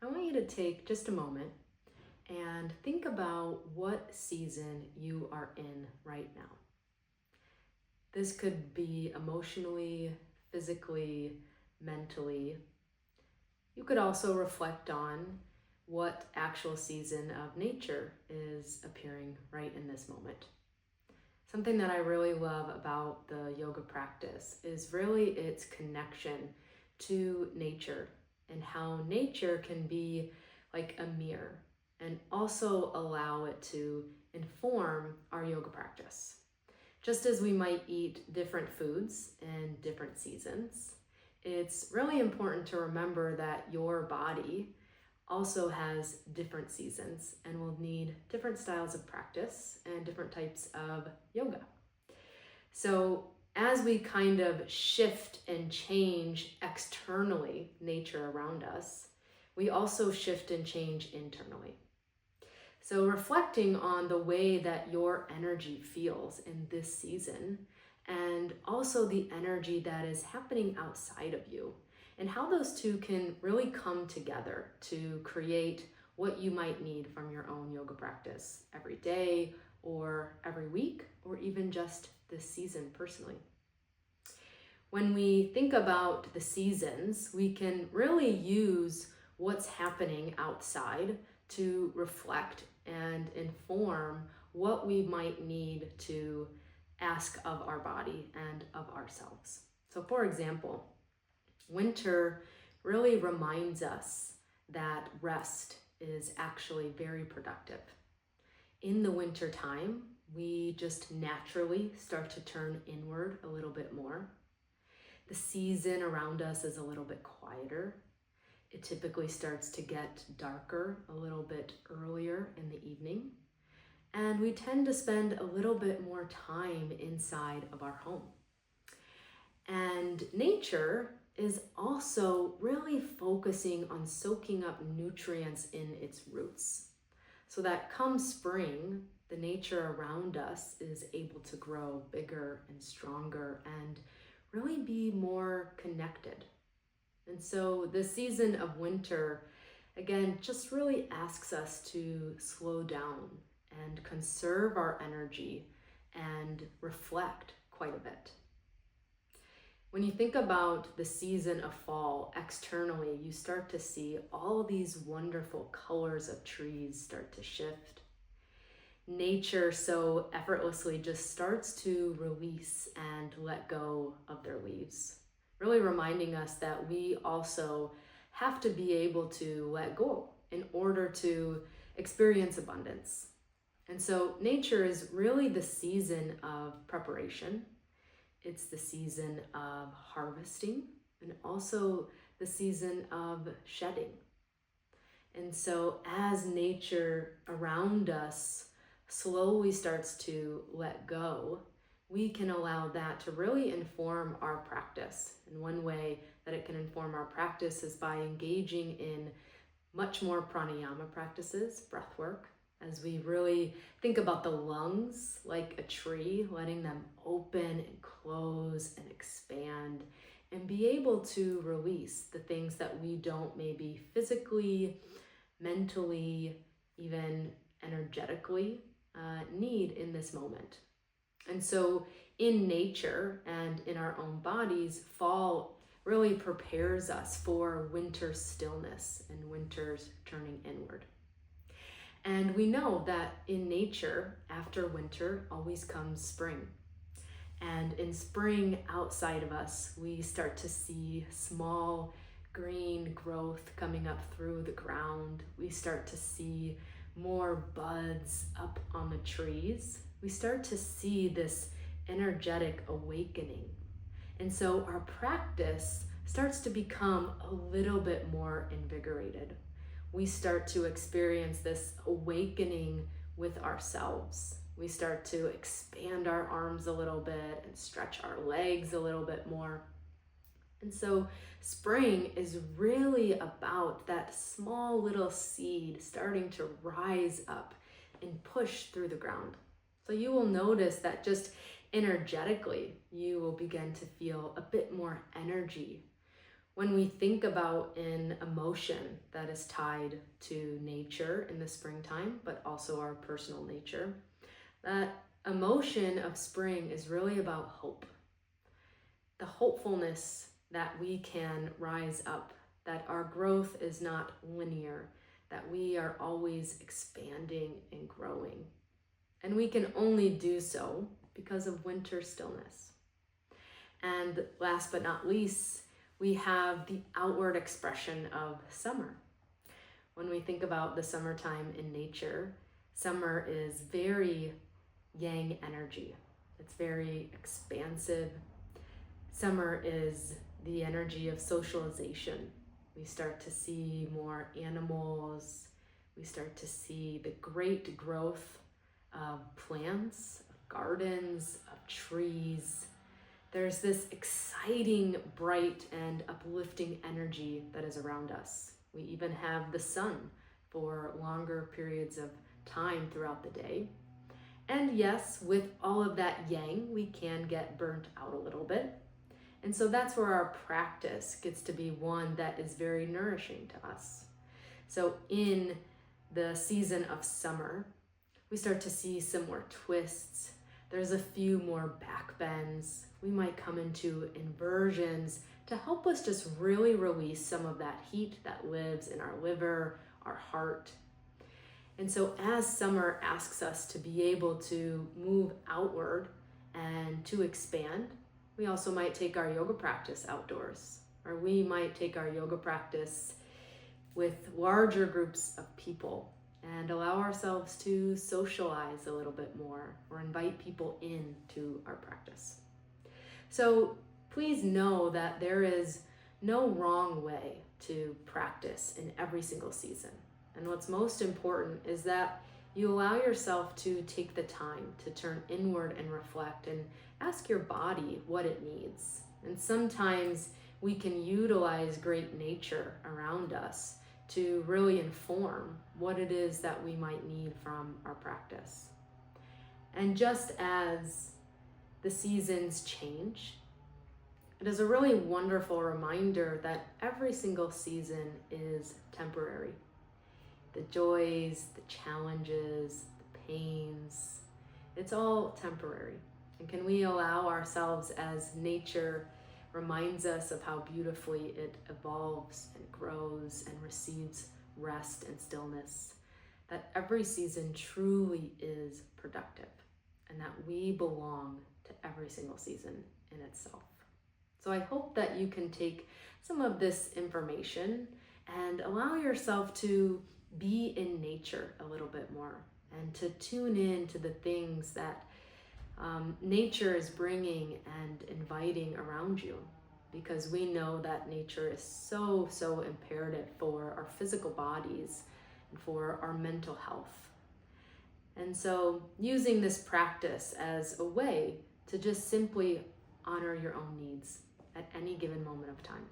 I want you to take just a moment and think about what season you are in right now. This could be emotionally, physically, mentally. You could also reflect on what actual season of nature is appearing right in this moment. Something that I really love about the yoga practice is really its connection to nature and how nature can be like a mirror and also allow it to inform our yoga practice. Just as we might eat different foods in different seasons, it's really important to remember that your body also has different seasons and will need different styles of practice and different types of yoga. So as we kind of shift and change externally nature around us, we also shift and change internally. So reflecting on the way that your energy feels in this season and also the energy that is happening outside of you and how those two can really come together to create what you might need from your own yoga practice every day or every week or even just this season personally. When we think about the seasons, we can really use what's happening outside to reflect and inform what we might need to ask of our body and of ourselves. So for example, winter really reminds us that rest is actually very productive. In the winter time, we just naturally start to turn inward a little bit more. The season around us is a little bit quieter. It typically starts to get darker a little bit earlier in the evening. And we tend to spend a little bit more time inside of our home. And nature is also really focusing on soaking up nutrients in its roots, so that come spring, the nature around us is able to grow bigger and stronger and really be more connected. And so the season of winter, again, just really asks us to slow down and conserve our energy and reflect quite a bit. When you think about the season of fall externally, you start to see all these wonderful colors of trees start to shift. Nature so effortlessly just starts to release and let go of their leaves, really reminding us that we also have to be able to let go in order to experience abundance. And so nature is really the season of preparation. It's the season of harvesting and also the season of shedding. And so as nature around us slowly starts to let go, we can allow that to really inform our practice. And one way that it can inform our practice is by engaging in much more pranayama practices, breath work, as we really think about the lungs like a tree, letting them open and close and expand and be able to release the things that we don't maybe physically, mentally, even energetically need in this moment. And so in nature and in our own bodies, fall really prepares us for winter stillness and winter's turning inward. And we know that in nature, after winter always comes spring. And in spring, outside of us, we start to see small green growth coming up through the ground. We start to see more buds up on the trees. We start to see this energetic awakening. And so our practice starts to become a little bit more invigorated. We start to experience this awakening with ourselves. We start to expand our arms a little bit and stretch our legs a little bit more. And so spring is really about that small little seed starting to rise up and push through the ground. So you will notice that just energetically, you will begin to feel a bit more energy, When we think about an emotion that is tied to nature in the springtime, but also our personal nature, that emotion of spring is really about hope. The hopefulness that we can rise up, that our growth is not linear, that we are always expanding and growing. And we can only do so because of winter stillness. And last but not least, we have the outward expression of summer. When we think about the summertime in nature, summer is very yang energy. It's very expansive. Summer is the energy of socialization. We start to see more animals. We start to see the great growth of plants, of gardens, of trees. There's this exciting, bright, and uplifting energy that is around us. We even have the sun for longer periods of time throughout the day. And yes, with all of that yang, we can get burnt out a little bit. And so that's where our practice gets to be one that is very nourishing to us. So in the season of summer, we start to see some more twists. There's a few more back bends. We might come into inversions to help us just really release some of that heat that lives in our liver, our heart. And so as summer asks us to be able to move outward and to expand, we also might take our yoga practice outdoors, or we might take our yoga practice with larger groups of people and allow ourselves to socialize a little bit more or invite people into our practice. So please know that there is no wrong way to practice in every single season. And what's most important is that you allow yourself to take the time to turn inward and reflect and ask your body what it needs. And sometimes we can utilize great nature around us to really inform what it is that we might need from our practice. And just as the seasons change, it is a really wonderful reminder that every single season is temporary. The joys, the challenges, the pains, it's all temporary. And can we allow ourselves, as nature reminds us of how beautifully it evolves and grows and receives rest and stillness, that every season truly is productive and that we belong to every single season in itself. So I hope that you can take some of this information and allow yourself to be in nature a little bit more and to tune in to the things that nature is bringing and inviting around you, because we know that nature is so imperative for our physical bodies and for our mental health. And so using this practice as a way to just simply honor your own needs at any given moment of time.